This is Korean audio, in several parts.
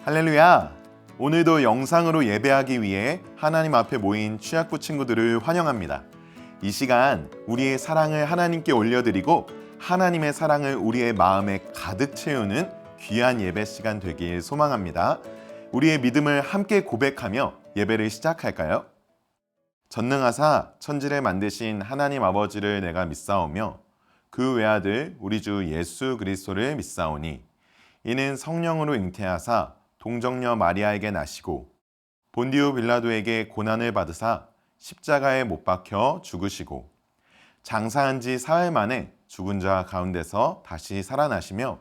할렐루야! 오늘도 영상으로 예배하기 위해 하나님 앞에 모인 취학부 친구들을 환영합니다. 이 시간 우리의 사랑을 하나님께 올려드리고 하나님의 사랑을 우리의 마음에 가득 채우는 귀한 예배 시간 되길 소망합니다. 우리의 믿음을 함께 고백하며 예배를 시작할까요? 전능하사 천지를 만드신 하나님 아버지를 내가 믿사오며 그 외아들 우리 주 예수 그리스도를 믿사오니 이는 성령으로 잉태하사 동정녀 마리아에게 나시고 본디오 빌라도에게 고난을 받으사 십자가에 못 박혀 죽으시고 장사한 지 사흘 만에 죽은 자 가운데서 다시 살아나시며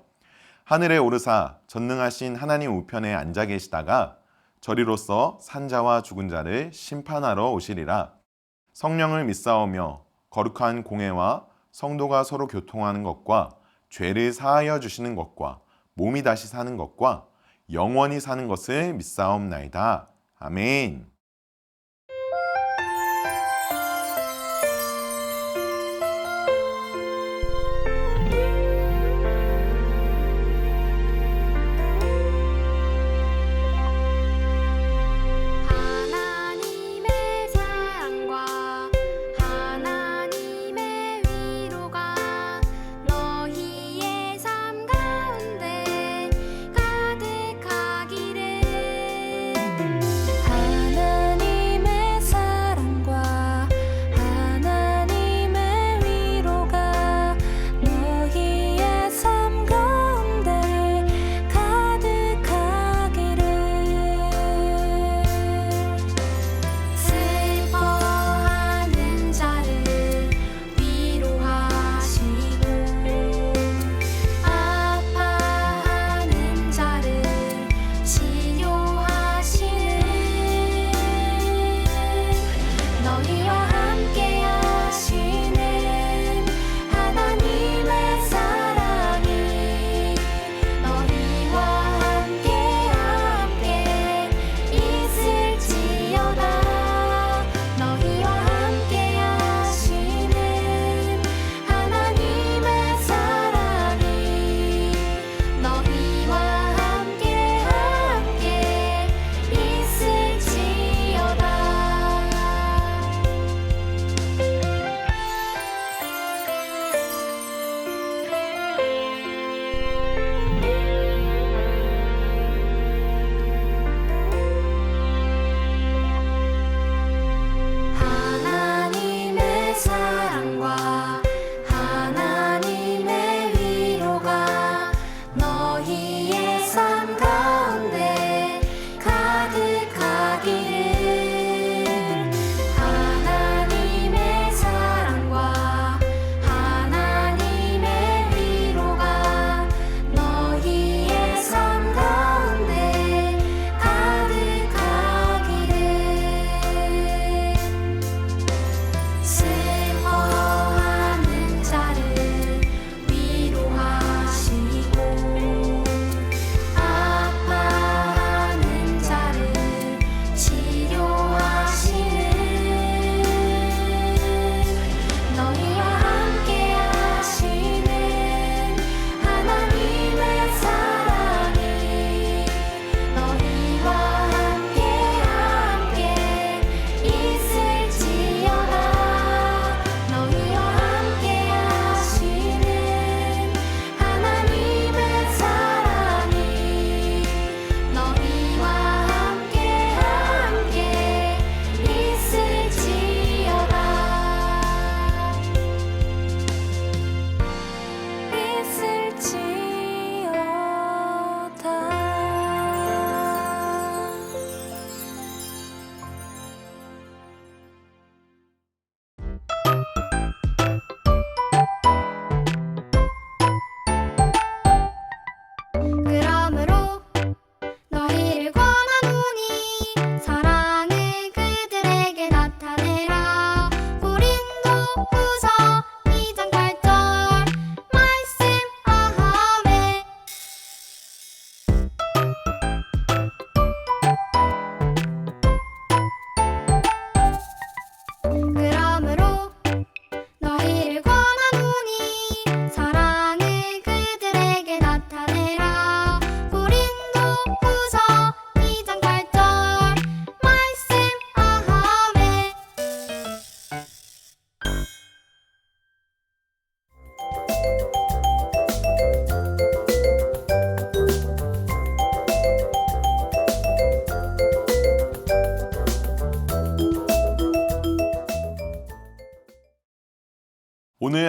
하늘에 오르사 전능하신 하나님 우편에 앉아 계시다가 저리로서 산자와 죽은 자를 심판하러 오시리라. 성령을 믿사오며 거룩한 공회와 성도가 서로 교통하는 것과 죄를 사하여 주시는 것과 몸이 다시 사는 것과 영원히 사는 것을 믿사옵나이다. 아멘. 하나님의 사랑과 하나님의 위로가 너희의 삶 가운데 가득하기를. 하나님의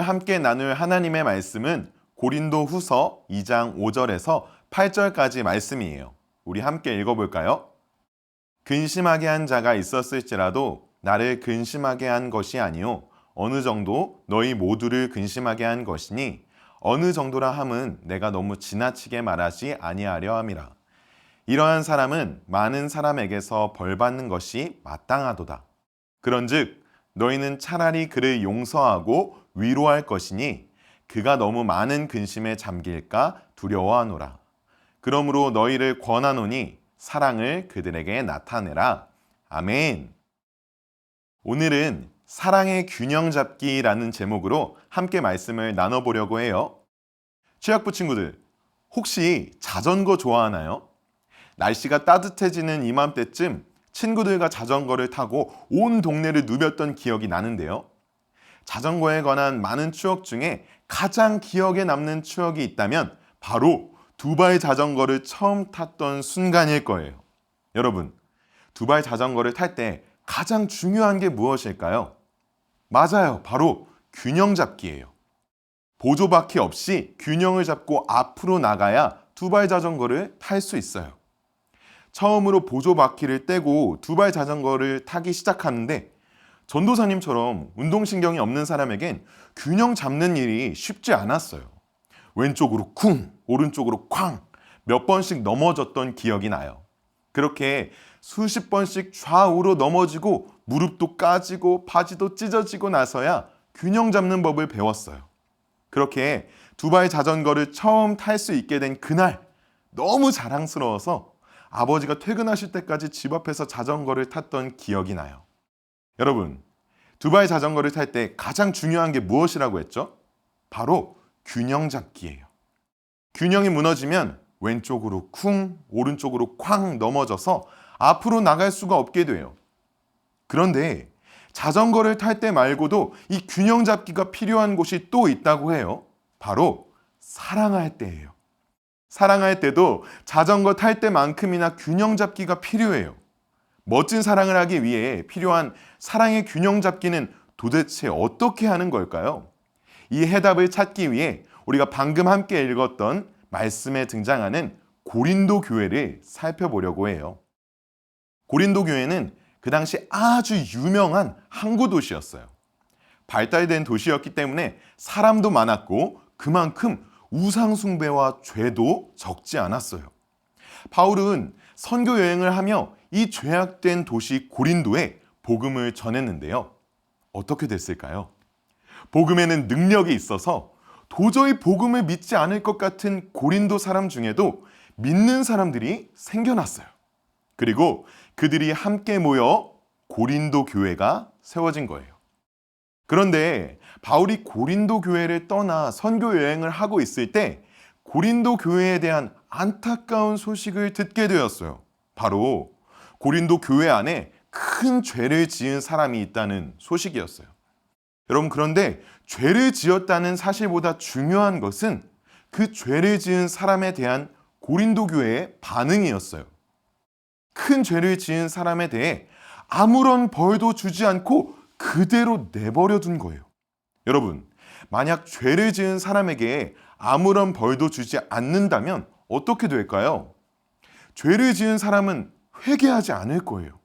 함께 나눌 하나님의 말씀은 고린도 후서 2장 5절에서 8절까지 말씀이에요. 우리 함께 읽어볼까요? 근심하게 한 자가 있었을지라도 나를 근심하게 한 것이 아니요 어느 정도 너희 모두를 근심하게 한 것이니 어느 정도라 함은 내가 너무 지나치게 말하지 아니하려 함이라. 이러한 사람은 많은 사람에게서 벌받는 것이 마땅하도다. 그런즉 너희는 차라리 그를 용서하고 위로할 것이니 그가 너무 많은 근심에 잠길까 두려워하노라. 그러므로 너희를 권하노니 사랑을 그들에게 나타내라. 아멘. 오늘은 사랑의 균형 잡기라는 제목으로 함께 말씀을 나눠보려고 해요. 취학부 친구들, 혹시 자전거 좋아하나요? 날씨가 따뜻해지는 이맘때쯤 친구들과 자전거를 타고 온 동네를 누볐던 기억이 나는데요. 자전거에 관한 많은 추억 중에 가장 기억에 남는 추억이 있다면 바로 두바이 자전거를 처음 탔던 순간일 거예요. 여러분, 두바이 자전거를 탈 때 가장 중요한 게 무엇일까요? 맞아요. 바로 균형 잡기예요. 보조바퀴 없이 균형을 잡고 앞으로 나가야 두바이 자전거를 탈 수 있어요. 처음으로 보조바퀴를 떼고 두바이 자전거를 타기 시작하는데 전도사님처럼 운동신경이 없는 사람에겐 균형 잡는 일이 쉽지 않았어요. 왼쪽으로 쿵, 오른쪽으로 쾅 몇 번씩 넘어졌던 기억이 나요. 그렇게 수십 번씩 좌우로 넘어지고 무릎도 까지고 바지도 찢어지고 나서야 균형 잡는 법을 배웠어요. 그렇게 두바이 자전거를 처음 탈 수 있게 된 그날 너무 자랑스러워서 아버지가 퇴근하실 때까지 집 앞에서 자전거를 탔던 기억이 나요. 여러분, 두바이 자전거를 탈 때 가장 중요한 게 무엇이라고 했죠? 바로 균형 잡기예요. 균형이 무너지면 왼쪽으로 쿵, 오른쪽으로 쾅 넘어져서 앞으로 나갈 수가 없게 돼요. 그런데 자전거를 탈 때 말고도 이 균형 잡기가 필요한 곳이 또 있다고 해요. 바로 사랑할 때예요. 사랑할 때도 자전거 탈 때만큼이나 균형 잡기가 필요해요. 멋진 사랑을 하기 위해 필요한 사랑의 균형 잡기는 도대체 어떻게 하는 걸까요? 이 해답을 찾기 위해 우리가 방금 함께 읽었던 말씀에 등장하는 고린도 교회를 살펴보려고 해요. 고린도 교회는 그 당시 아주 유명한 항구 도시였어요. 발달된 도시였기 때문에 사람도 많았고 그만큼 우상 숭배와 죄도 적지 않았어요. 바울은 선교 여행을 하며 이 죄악된 도시 고린도에 복음을 전했는데요. 어떻게 됐을까요? 복음에는 능력이 있어서 도저히 복음을 믿지 않을 것 같은 고린도 사람 중에도 믿는 사람들이 생겨났어요. 그리고 그들이 함께 모여 고린도 교회가 세워진 거예요. 그런데 바울이 고린도 교회를 떠나 선교 여행을 하고 있을 때 고린도 교회에 대한 안타까운 소식을 듣게 되었어요. 바로 고린도 교회 안에 큰 죄를 지은 사람이 있다는 소식이었어요. 여러분, 그런데 죄를 지었다는 사실보다 중요한 것은 그 죄를 지은 사람에 대한 고린도 교회의 반응이었어요. 큰 죄를 지은 사람에 대해 아무런 벌도 주지 않고 그대로 내버려 둔 거예요. 여러분, 만약 죄를 지은 사람에게 아무런 벌도 주지 않는다면 어떻게 될까요? 죄를 지은 사람은 회개하지 않을 거예요.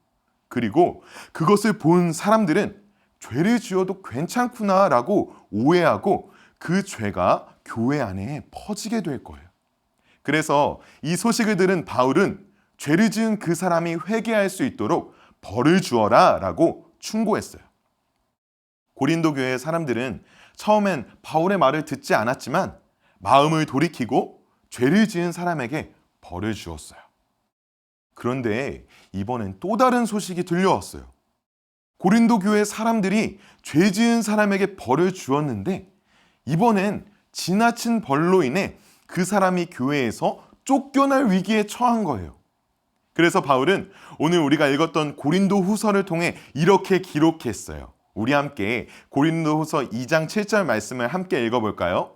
그리고 그것을 본 사람들은 죄를 지어도 괜찮구나라고 오해하고 그 죄가 교회 안에 퍼지게 될 거예요. 그래서 이 소식을 들은 바울은 죄를 지은 그 사람이 회개할 수 있도록 벌을 주어라 라고 충고했어요. 고린도 교회의 사람들은 처음엔 바울의 말을 듣지 않았지만 마음을 돌이키고 죄를 지은 사람에게 벌을 주었어요. 그런데 이번엔 또 다른 소식이 들려왔어요. 고린도 교회 사람들이 죄 지은 사람에게 벌을 주었는데 이번엔 지나친 벌로 인해 그 사람이 교회에서 쫓겨날 위기에 처한 거예요. 그래서 바울은 오늘 우리가 읽었던 고린도 후서를 통해 이렇게 기록했어요. 우리 함께 고린도 후서 2장 7절 말씀을 함께 읽어볼까요?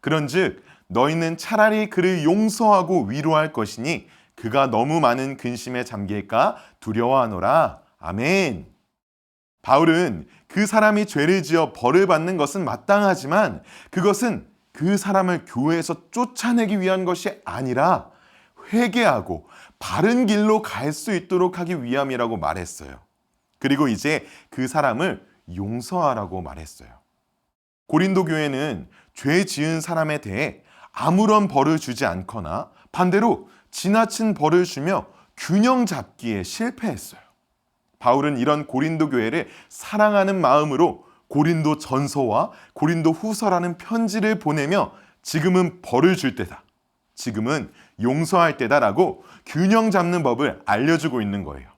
그런즉 너희는 차라리 그를 용서하고 위로할 것이니 그가 너무 많은 근심에 잠길까 두려워하노라. 아멘. 바울은 그 사람이 죄를 지어 벌을 받는 것은 마땅하지만 그것은 그 사람을 교회에서 쫓아내기 위한 것이 아니라 회개하고 바른 길로 갈 수 있도록 하기 위함이라고 말했어요. 그리고 이제 그 사람을 용서하라고 말했어요. 고린도 교회는 죄 지은 사람에 대해 아무런 벌을 주지 않거나 반대로 지나친 벌을 주며 균형 잡기에 실패했어요. 바울은 이런 고린도 교회를 사랑하는 마음으로 고린도 전서와 고린도 후서라는 편지를 보내며 지금은 벌을 줄 때다, 지금은 용서할 때다라고 균형 잡는 법을 알려주고 있는 거예요.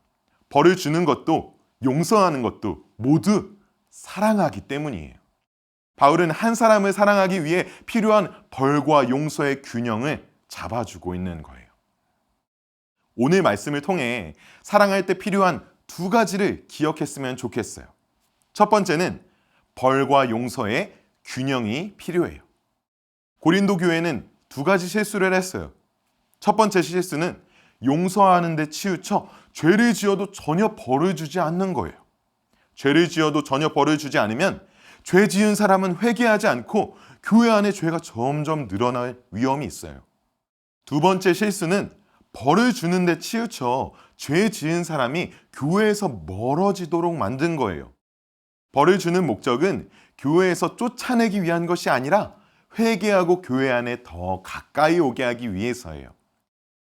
벌을 주는 것도 용서하는 것도 모두 사랑하기 때문이에요. 바울은 한 사람을 사랑하기 위해 필요한 벌과 용서의 균형을 잡아주고 있는 거예요. 오늘 말씀을 통해 사랑할 때 필요한 두 가지를 기억했으면 좋겠어요. 첫 번째는 벌과 용서의 균형이 필요해요. 고린도 교회는 두 가지 실수를 했어요. 첫 번째 실수는 용서하는 데 치우쳐 죄를 지어도 전혀 벌을 주지 않는 거예요. 죄를 지어도 전혀 벌을 주지 않으면 죄 지은 사람은 회개하지 않고 교회 안에 죄가 점점 늘어날 위험이 있어요. 두 번째 실수는 벌을 주는 데 치우쳐 죄 지은 사람이 교회에서 멀어지도록 만든 거예요. 벌을 주는 목적은 교회에서 쫓아내기 위한 것이 아니라 회개하고 교회 안에 더 가까이 오게 하기 위해서예요.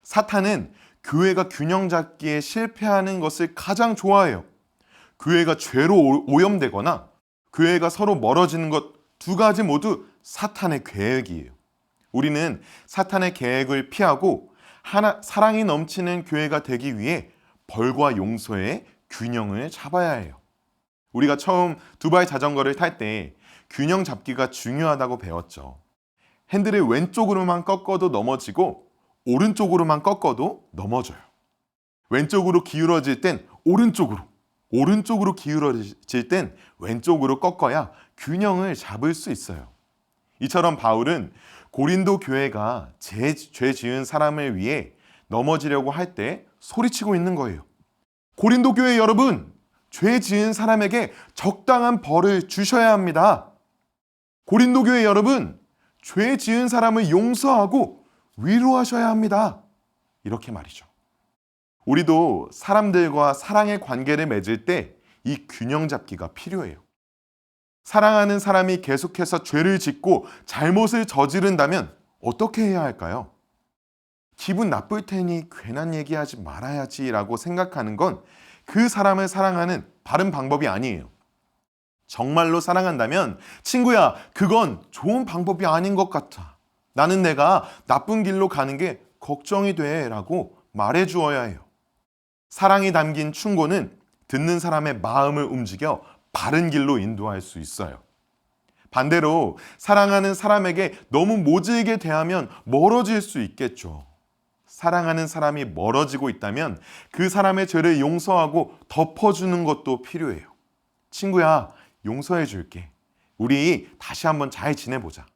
사탄은 교회가 균형 잡기에 실패하는 것을 가장 좋아해요. 교회가 죄로 오염되거나 교회가 서로 멀어지는 것 두 가지 모두 사탄의 계획이에요. 우리는 사탄의 계획을 피하고 사랑이 넘치는 교회가 되기 위해 벌과 용서의 균형을 잡아야 해요. 우리가 처음 두바이 자전거를 탈 때 균형 잡기가 중요하다고 배웠죠. 핸들을 왼쪽으로만 꺾어도 넘어지고 오른쪽으로만 꺾어도 넘어져요. 왼쪽으로 기울어질 땐 오른쪽으로 기울어질 땐 왼쪽으로 꺾어야 균형을 잡을 수 있어요. 이처럼 바울은 고린도 교회가 죄 지은 사람을 위해 넘어지려고 할 때 소리치고 있는 거예요. 고린도 교회 여러분, 죄 지은 사람에게 적당한 벌을 주셔야 합니다. 고린도 교회 여러분, 죄 지은 사람을 용서하고 위로하셔야 합니다. 이렇게 말이죠. 우리도 사람들과 사랑의 관계를 맺을 때 이 균형 잡기가 필요해요. 사랑하는 사람이 계속해서 죄를 짓고 잘못을 저지른다면 어떻게 해야 할까요? 기분 나쁠 테니 괜한 얘기하지 말아야지라고 생각하는 건 그 사람을 사랑하는 바른 방법이 아니에요. 정말로 사랑한다면 친구야, 그건 좋은 방법이 아닌 것 같아. 나는 내가 나쁜 길로 가는 게 걱정이 돼 라고 말해주어야 해요. 사랑이 담긴 충고는 듣는 사람의 마음을 움직여 바른 길로 인도할 수 있어요. 반대로 사랑하는 사람에게 너무 모질게 대하면 멀어질 수 있겠죠. 사랑하는 사람이 멀어지고 있다면 그 사람의 죄를 용서하고 덮어주는 것도 필요해요. 친구야, 용서해 줄게. 우리 다시 한번 잘 지내보자.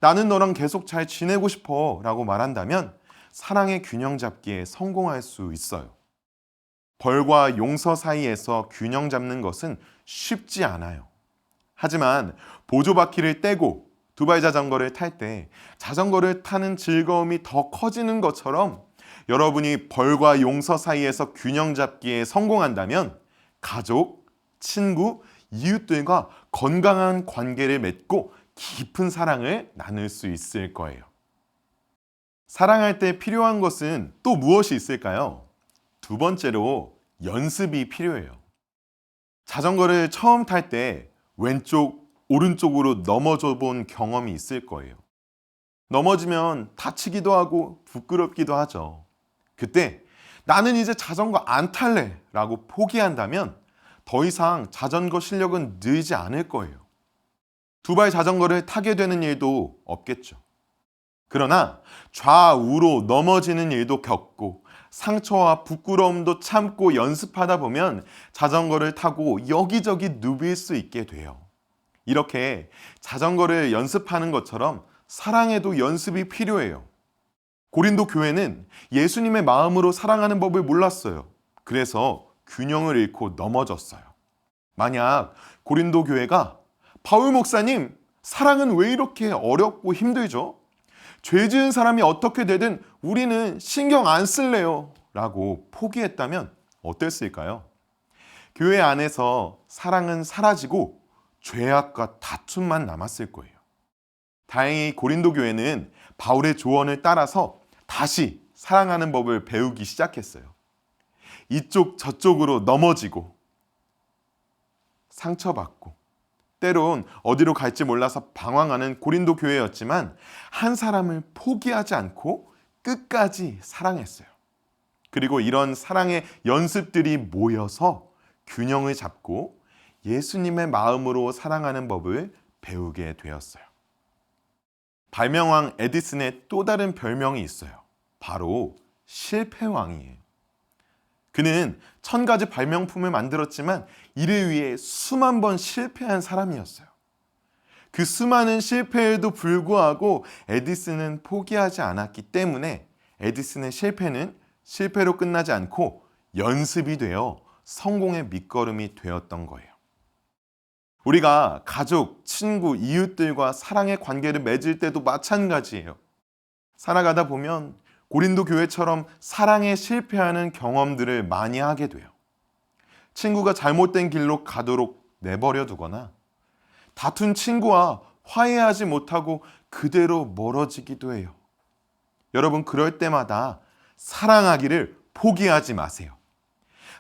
나는 너랑 계속 잘 지내고 싶어 라고 말한다면 사랑의 균형 잡기에 성공할 수 있어요. 벌과 용서 사이에서 균형 잡는 것은 쉽지 않아요. 하지만 보조바퀴를 떼고 두바이 자전거를 탈 때 자전거를 타는 즐거움이 더 커지는 것처럼 여러분이 벌과 용서 사이에서 균형 잡기에 성공한다면 가족, 친구, 이웃들과 건강한 관계를 맺고 깊은 사랑을 나눌 수 있을 거예요. 사랑할 때 필요한 것은 또 무엇이 있을까요? 두 번째로 연습이 필요해요. 자전거를 처음 탈 때 왼쪽, 오른쪽으로 넘어져 본 경험이 있을 거예요. 넘어지면 다치기도 하고 부끄럽기도 하죠. 그때 나는 이제 자전거 안 탈래 라고 포기한다면 더 이상 자전거 실력은 늘지 않을 거예요. 두바이 자전거를 타게 되는 일도 없겠죠. 그러나 좌우로 넘어지는 일도 겪고 상처와 부끄러움도 참고 연습하다 보면 자전거를 타고 여기저기 누빌 수 있게 돼요. 이렇게 자전거를 연습하는 것처럼 사랑에도 연습이 필요해요. 고린도 교회는 예수님의 마음으로 사랑하는 법을 몰랐어요. 그래서 균형을 잃고 넘어졌어요. 만약 고린도 교회가 바울 목사님, 사랑은 왜 이렇게 어렵고 힘들죠? 죄 지은 사람이 어떻게 되든 우리는 신경 안 쓸래요 라고 포기했다면 어땠을까요? 교회 안에서 사랑은 사라지고 죄악과 다툼만 남았을 거예요. 다행히 고린도 교회는 바울의 조언을 따라서 다시 사랑하는 법을 배우기 시작했어요. 이쪽 저쪽으로 넘어지고 상처받고 때론 어디로 갈지 몰라서 방황하는 고린도 교회였지만 한 사람을 포기하지 않고 끝까지 사랑했어요. 그리고 이런 사랑의 연습들이 모여서 균형을 잡고 예수님의 마음으로 사랑하는 법을 배우게 되었어요. 발명왕 에디슨의 또 다른 별명이 있어요. 바로 실패왕이에요. 그는 1000가지 발명품을 만들었지만 이를 위해 수만 번 실패한 사람이었어요. 그 수많은 실패에도 불구하고 에디슨은 포기하지 않았기 때문에 에디슨의 실패는 실패로 끝나지 않고 연습이 되어 성공의 밑거름이 되었던 거예요. 우리가 가족, 친구, 이웃들과 사랑의 관계를 맺을 때도 마찬가지예요. 살아가다 보면 고린도 교회처럼 사랑에 실패하는 경험들을 많이 하게 돼요. 친구가 잘못된 길로 가도록 내버려 두거나 다툰 친구와 화해하지 못하고 그대로 멀어지기도 해요. 여러분, 그럴 때마다 사랑하기를 포기하지 마세요.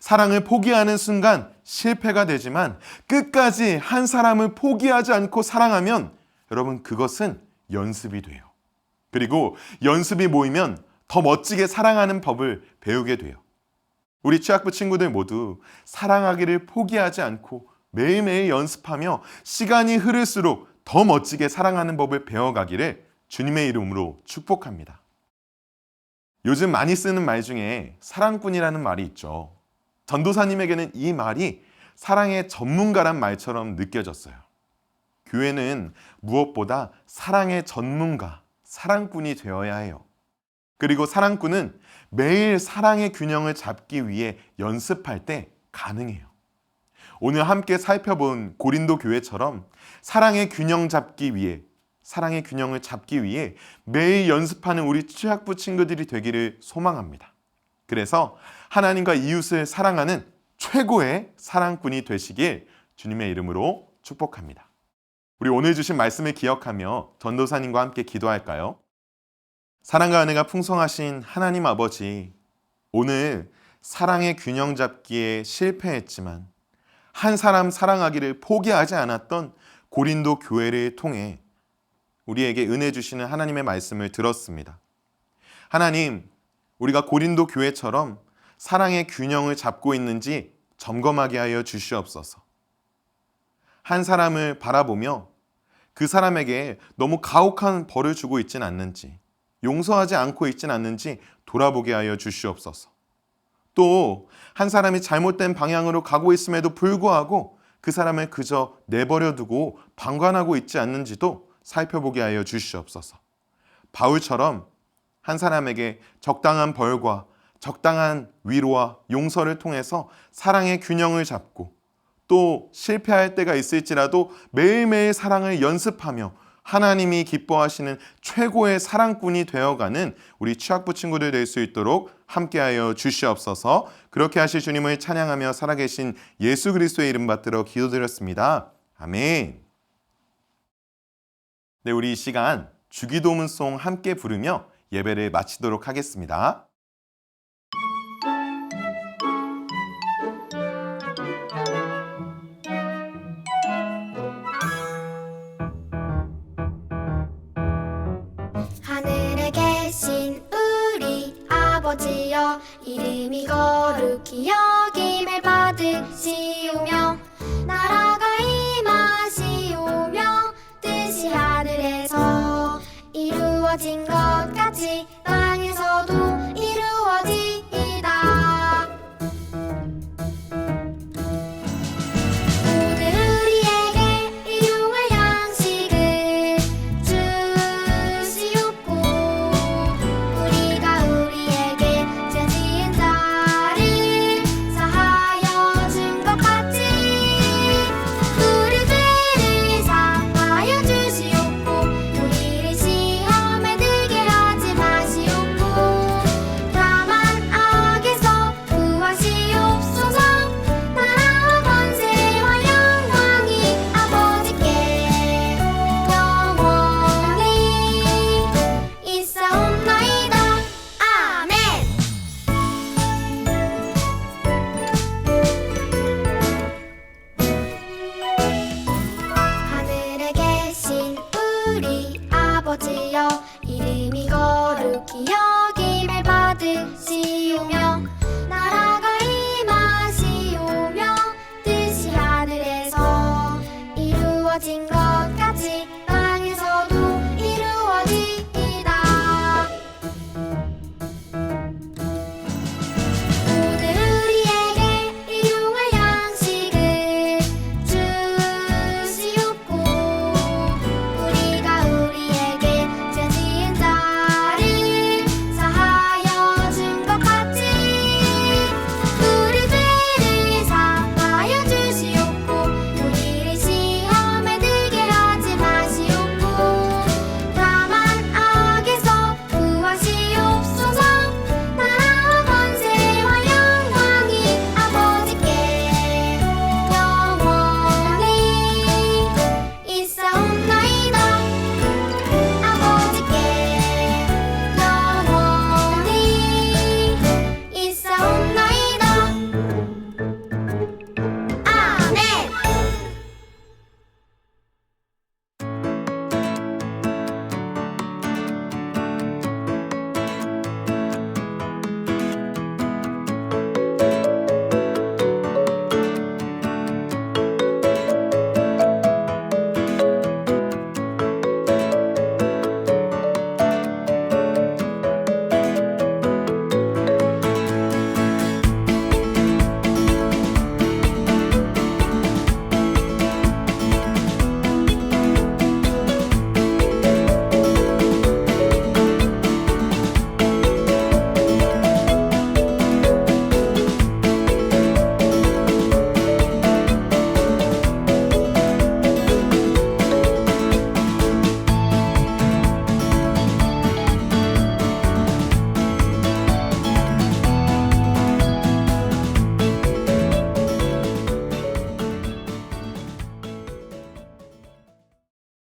사랑을 포기하는 순간 실패가 되지만 끝까지 한 사람을 포기하지 않고 사랑하면 여러분, 그것은 연습이 돼요. 그리고 연습이 모이면 더 멋지게 사랑하는 법을 배우게 돼요. 우리 취학부 친구들 모두 사랑하기를 포기하지 않고 매일매일 연습하며 시간이 흐를수록 더 멋지게 사랑하는 법을 배워가기를 주님의 이름으로 축복합니다. 요즘 많이 쓰는 말 중에 사랑꾼이라는 말이 있죠. 전도사님에게는 이 말이 사랑의 전문가란 말처럼 느껴졌어요. 교회는 무엇보다 사랑의 전문가, 사랑꾼이 되어야 해요. 그리고 사랑꾼은 매일 사랑의 균형을 잡기 위해 연습할 때 가능해요. 오늘 함께 살펴본 고린도 교회처럼 사랑의 균형을 잡기 위해 매일 연습하는 우리 취학부 친구들이 되기를 소망합니다. 그래서 하나님과 이웃을 사랑하는 최고의 사랑꾼이 되시길 주님의 이름으로 축복합니다. 우리 오늘 주신 말씀을 기억하며 전도사님과 함께 기도할까요? 사랑과 은혜가 풍성하신 하나님 아버지, 오늘 사랑의 균형 잡기에 실패했지만 한 사람 사랑하기를 포기하지 않았던 고린도 교회를 통해 우리에게 은혜 주시는 하나님의 말씀을 들었습니다. 하나님, 우리가 고린도 교회처럼 사랑의 균형을 잡고 있는지 점검하게 하여 주시옵소서. 한 사람을 바라보며 그 사람에게 너무 가혹한 벌을 주고 있진 않는지, 용서하지 않고 있진 않는지 돌아보게 하여 주시옵소서. 또 한 사람이 잘못된 방향으로 가고 있음에도 불구하고 그 사람을 그저 내버려 두고 방관하고 있지 않는지도 살펴보게 하여 주시옵소서. 바울처럼 한 사람에게 적당한 벌과 적당한 위로와 용서를 통해서 사랑의 균형을 잡고 또 실패할 때가 있을지라도 매일매일 사랑을 연습하며 하나님이 기뻐하시는 최고의 사랑꾼이 되어가는 우리 취학부 친구들 될 수 있도록 함께하여 주시옵소서. 그렇게 하실 주님을 찬양하며 살아계신 예수 그리스도의 이름 받들어 기도드렸습니다. 아멘. 네, 우리 이 시간 주기도문송 함께 부르며 예배를 마치도록 하겠습니다. 하늘에 계신 우리 아버지여, 이름이 거룩히 여김을 받으시오며 나라가 임하시오며 뜻이 하늘에서 이루어진 것 같이 땅에서도